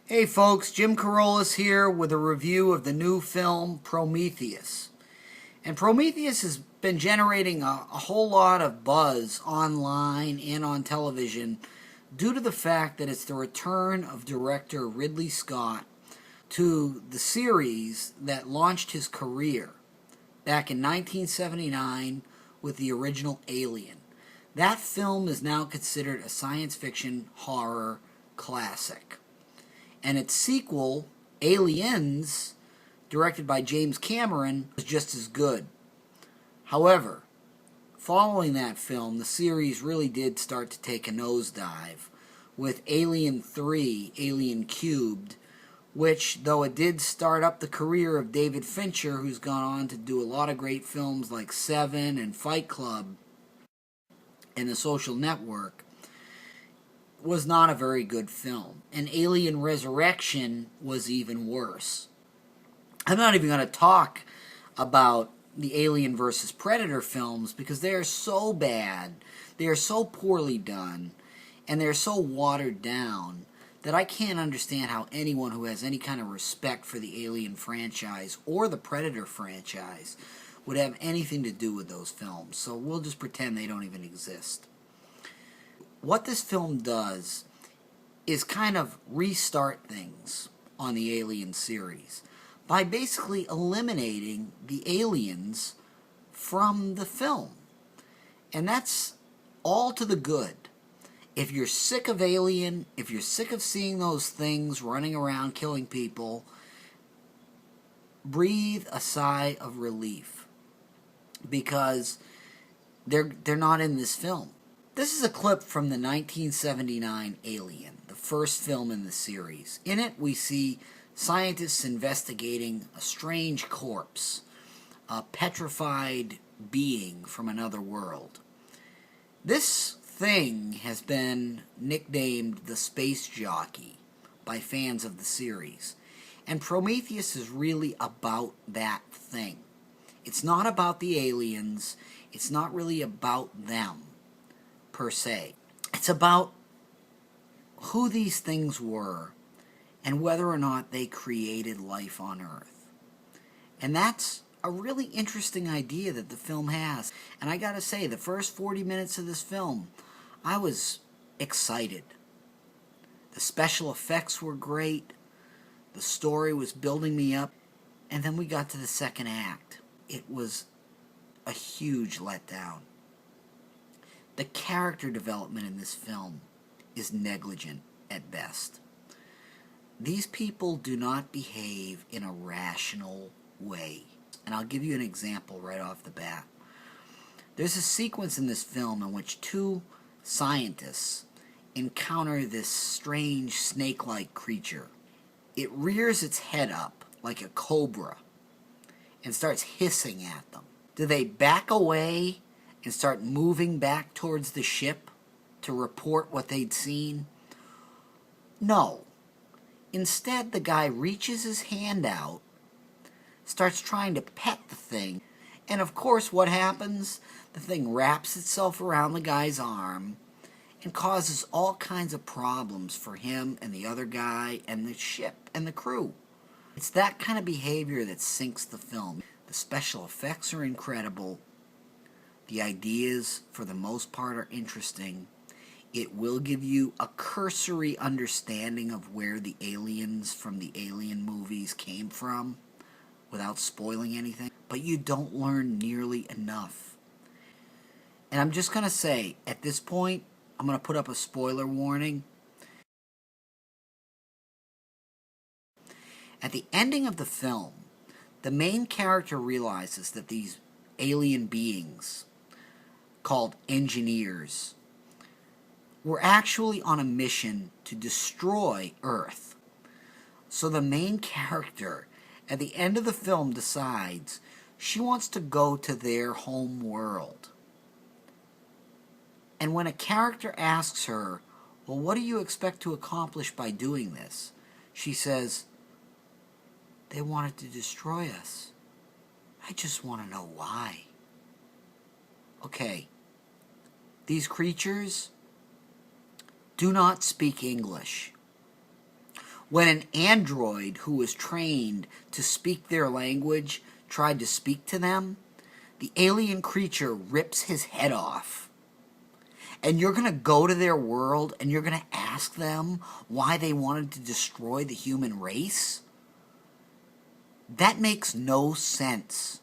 Hey folks, Jim Carolus here with a review of the new film Prometheus. And Prometheus has been generating a whole lot of buzz online and on television due to the fact that it's the return of director Ridley Scott to the series that launched his career back in 1979 with the original Alien. That film is now considered a science fiction horror classic. And its sequel, Aliens, directed by James Cameron, was just as good. However, following that film, the series really did start to take a nosedive, with Alien 3, Alien Cubed, which, though it did start up the career of David Fincher, who's gone on to do a lot of great films like Seven and Fight Club and The Social Network, was not a very good film. And Alien Resurrection was even worse. I'm not even going to talk about the Alien vs. Predator films because they are so bad, they are so poorly done, and they're so watered down that I can't understand how anyone who has any kind of respect for the Alien franchise or the Predator franchise would have anything to do with those films. So we'll just pretend they don't even exist. What this film does is kind of restart things on the Alien series by basically eliminating the aliens from the film. And that's all to the good. If you're sick of Alien, if you're sick of seeing those things running around killing people, breathe a sigh of relief because they're not in this film. This is a clip from the 1979 Alien, the first film in the series. In it, we see scientists investigating a strange corpse, a petrified being from another world. This thing has been nicknamed the Space Jockey by fans of the series. And Prometheus is really about that thing. It's not about the aliens. It's not really about them, per se. It's about who these things were and whether or not they created life on Earth. And that's a really interesting idea that the film has. And I gotta say, the first 40 minutes of this film, I was excited. The special effects were great. The story was building me up. And then we got to the second act. It was a huge letdown. The character development in this film is negligent at best. These people do not behave in a rational way. And I'll give you an example right off the bat. There's a sequence in this film in which two scientists encounter this strange snake-like creature. It rears its head up like a cobra and starts hissing at them. Do they back away and start moving back towards the ship to report what they'd seen? No. Instead, the guy reaches his hand out, starts trying to pet the thing, and of course what happens? The thing wraps itself around the guy's arm and causes all kinds of problems for him and the other guy and the ship and the crew. It's that kind of behavior that sinks the film. The special effects are incredible. The ideas, for the most part, are interesting. It will give you a cursory understanding of where the aliens from the Alien movies came from without spoiling anything, but you don't learn nearly enough. And I'm just going to say, at this point, I'm going to put up a spoiler warning. At the ending of the film, the main character realizes that these alien beings, called engineers, were actually on a mission to destroy Earth. So the main character, at the end of the film, decides she wants to go to their home world. And when a character asks her, well, what do you expect to accomplish by doing this? She says, they wanted to destroy us. I just want to know why. Okay, these creatures do not speak English. when an android who was trained to speak their language tried to speak to them, the alien creature rips his head off. And you're going to go to their world and you're going to ask them why they wanted to destroy the human race? That makes no sense.